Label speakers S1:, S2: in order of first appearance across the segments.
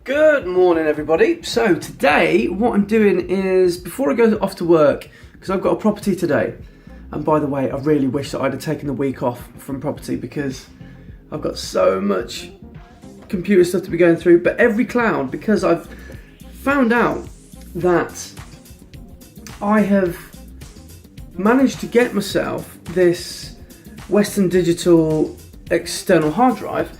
S1: Good morning everybody. So today what I'm doing is, before I go off to work, because I've got a property today, and by the way I really wish that I'd have taken the week off from property because I've got so much computer stuff to be going through, but every cloud, because I've found out that I have managed to get myself this Western Digital external hard drive,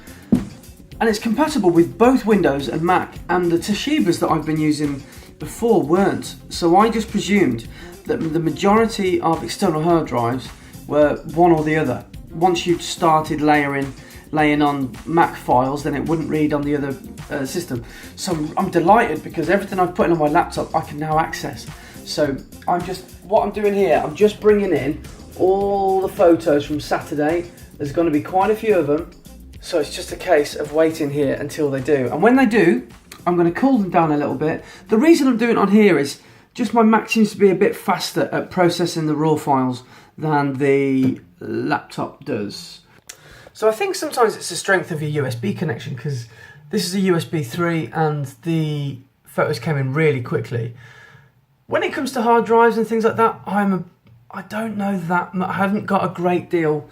S1: and it's compatible with both Windows and Mac, and the Toshibas that I've been using before weren't. So I just presumed that the majority of external hard drives were one or the other. Once you started laying on Mac files, then it wouldn't read on the other system. So I'm delighted because everything I've put in on my laptop I can now access. So what I'm doing here, I'm just bringing in all the photos from Saturday. There's going to be quite a few of them. So it's just a case of waiting here until they do. And when they do, I'm going to cool them down a little bit. The reason I'm doing it on here is just my Mac seems to be a bit faster at processing the raw files than the laptop does. So I think sometimes it's the strength of your USB connection, because this is a USB 3 and the photos came in really quickly. When it comes to hard drives and things like that, I don't know that much. I haven't got a great deal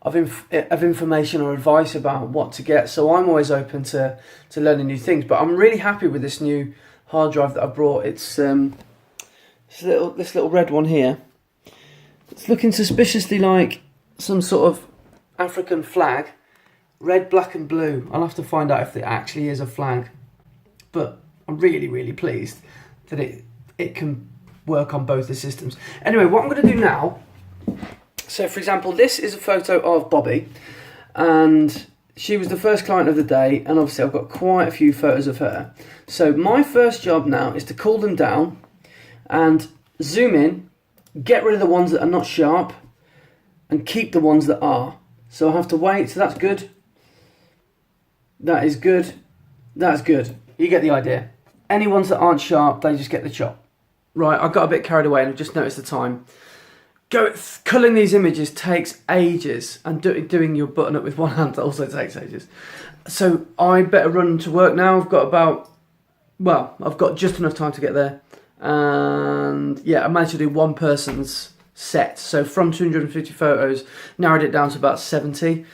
S1: of information or advice about what to get, so I'm always open to learning new things. But I'm really happy with this new hard drive that I brought. It's this little red one here. It's looking suspiciously like some sort of African flag, red, black and blue. I'll have to find out if it actually is a flag, but I'm really pleased that it can work on both the systems. Anyway, what I'm going to do now, so for example, this is a photo of Bobby, and she was the first client of the day, and obviously I've got quite a few photos of her. So my first job now is to cool them down and zoom in, get rid of the ones that are not sharp and keep the ones that are. So I have to wait. So that's good. That is good. That's good. You get the idea. Any ones that aren't sharp, they just get the chop. Right, I got a bit carried away and I've just noticed the time. Culling these images takes ages, and doing your button up with one hand also takes ages. So I better run to work now. I've got just enough time to get there. And yeah, I managed to do one person's set. So from 250 photos, narrowed it down to about 70,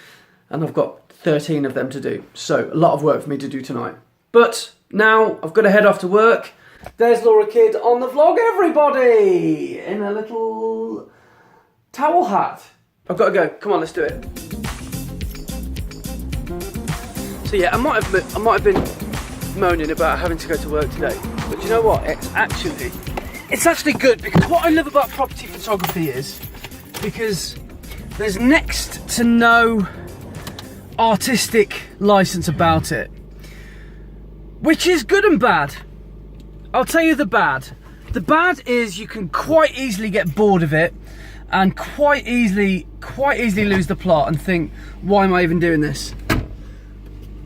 S1: and I've got 13 of them to do. So a lot of work for me to do tonight. But now I've got to head off to work. There's Laura Kidd on the vlog, everybody, in a little towel hat. I've got to go. Come on, let's do it. So yeah, I might have been moaning about having to go to work today, but you know what? It's actually good, because what I love about property photography is because there's next to no artistic license about it, which is good and bad. I'll tell you the bad. The bad is you can quite easily get bored of it and quite easily lose the plot and think, why am I even doing this?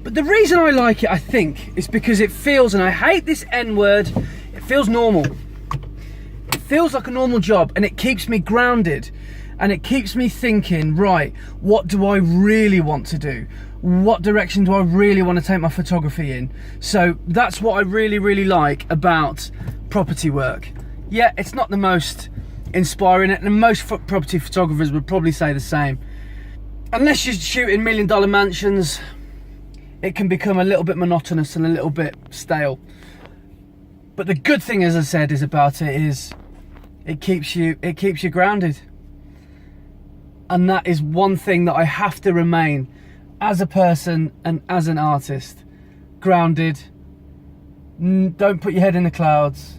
S1: But the reason I like it, I think, is because it feels, and I hate this N word, it feels normal. It feels like a normal job, and it keeps me grounded, and it keeps me thinking, right, what do I really want to do? What direction do I really want to take my photography in? So that's what I really like about property work. Yeah, it's not the most inspiring, and most property photographers would probably say the same. Unless you're shooting $1 million mansions, it can become a little bit monotonous and a little bit stale. But the good thing, as I said, is it keeps you grounded. And that is one thing that I have to remain as a person and as an artist. Grounded. Don't put your head in the clouds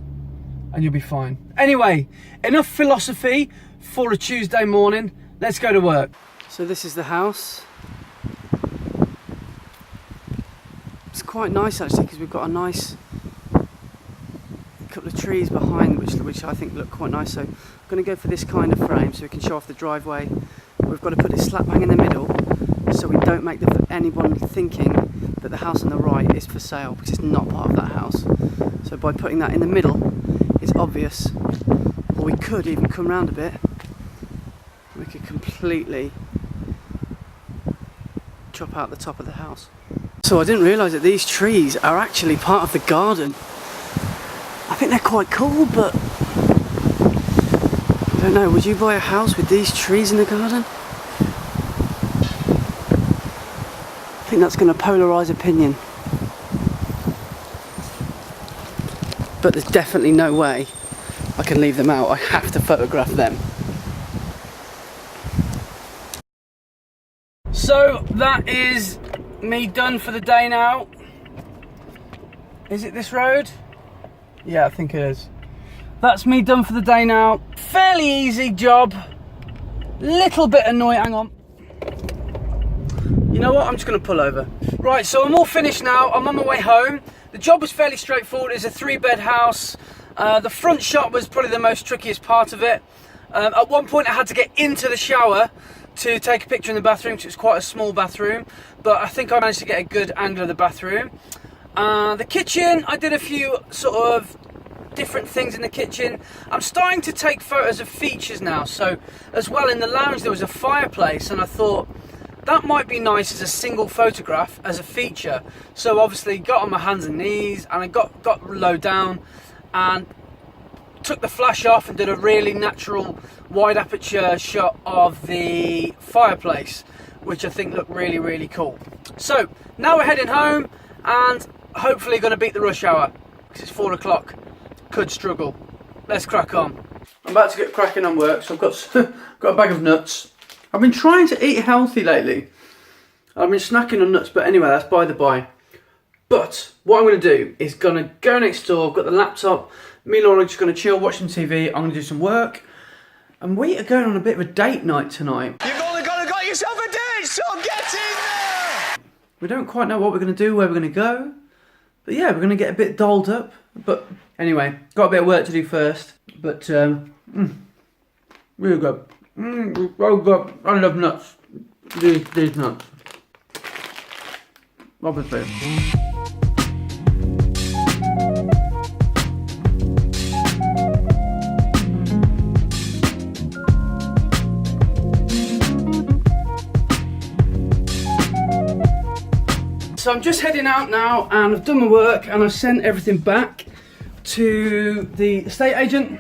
S1: and you'll be fine. Anyway, enough philosophy for a Tuesday morning. Let's go to work. So this is the house. It's quite nice actually, because we've got a nice couple of trees behind, which I think look quite nice. So I'm going to go for this kind of frame so we can show off the driveway. We've got to put it slap bang in the middle so we don't make anyone thinking that the house on the right is for sale, because it's not part of that house. So by putting that in the middle, it's obvious. Or we could even come round a bit. We could completely chop out the top of the house. So I didn't realise that these trees are actually part of the garden. I think they're quite cool, but I don't know, would you buy a house with these trees in the garden? I think that's going to polarise opinion. But there's definitely no way I can leave them out. I have to photograph them. So that is me done for the day now. Is it this road? Yeah, I think it is. That's me done for the day now. Fairly easy job. Little bit annoying. Hang on. You know what? I'm just going to pull over. Right, so I'm all finished now. I'm on my way home. The job was fairly straightforward. It's a 3-bed house. The front shot was probably the most trickiest part of it. At one point I had to get into the shower to take a picture in the bathroom, because it's quite a small bathroom. But I think I managed to get a good angle of the bathroom. The kitchen, I did a few sort of different things in the kitchen. I'm starting to take photos of features now. So as well, in the lounge there was a fireplace, and I thought that might be nice as a single photograph, as a feature. So obviously got on my hands and knees, and I got low down and took the flash off and did a really natural wide aperture shot of the fireplace, which I think looked really, really cool. So now we're heading home, and hopefully going to beat the rush hour, because it's 4 o'clock. Could struggle. Let's crack on. I'm about to get cracking on work, so I've got a bag of nuts. I've been trying to eat healthy lately. I've been snacking on nuts, but anyway, that's by the by. But what I'm going to do is going to go next door. I've got the laptop. Me and Laura are just going to chill, watch some TV. I'm going to do some work. And we are going on a bit of a date night tonight.
S2: You've only got yourself a date, so get in there!
S1: We don't quite know what we're going to do, where we're going to go. But yeah, we're going to get a bit dolled up. But anyway, got a bit of work to do first. But really good. Oh God, I love nuts. These nuts. Obviously. So I'm just heading out now, and I've done my work, and I've sent everything back to the estate agent.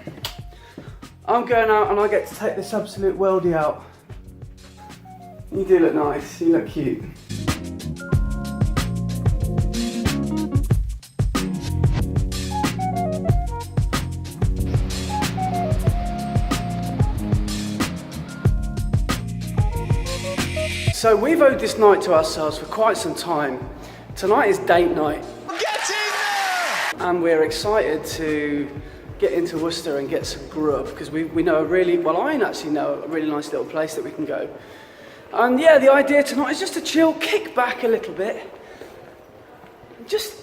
S1: I'm going out, and I get to take this absolute worldie out. You do look nice, you look cute. So we've owed this night to ourselves for quite some time. Tonight is date night.
S2: Get in there!
S1: And we're excited to get into Worcester and get some grub, because we know a really, well, I actually know a really nice little place that we can go. And yeah, the idea tonight is just to chill, kick back a little bit. Just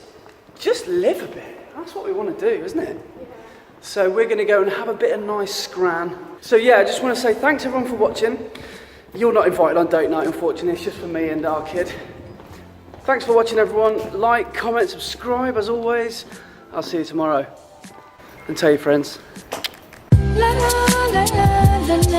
S1: live a bit. That's what we want to do, isn't it? So we're going to go and have a bit of nice scran. So yeah, I just want to say thanks everyone for watching. You're not invited on date night, unfortunately. It's just for me and our kid. Thanks for watching, everyone. Like, comment, subscribe, as always. I'll see you tomorrow. And tell your friends. La, la, la, la, la.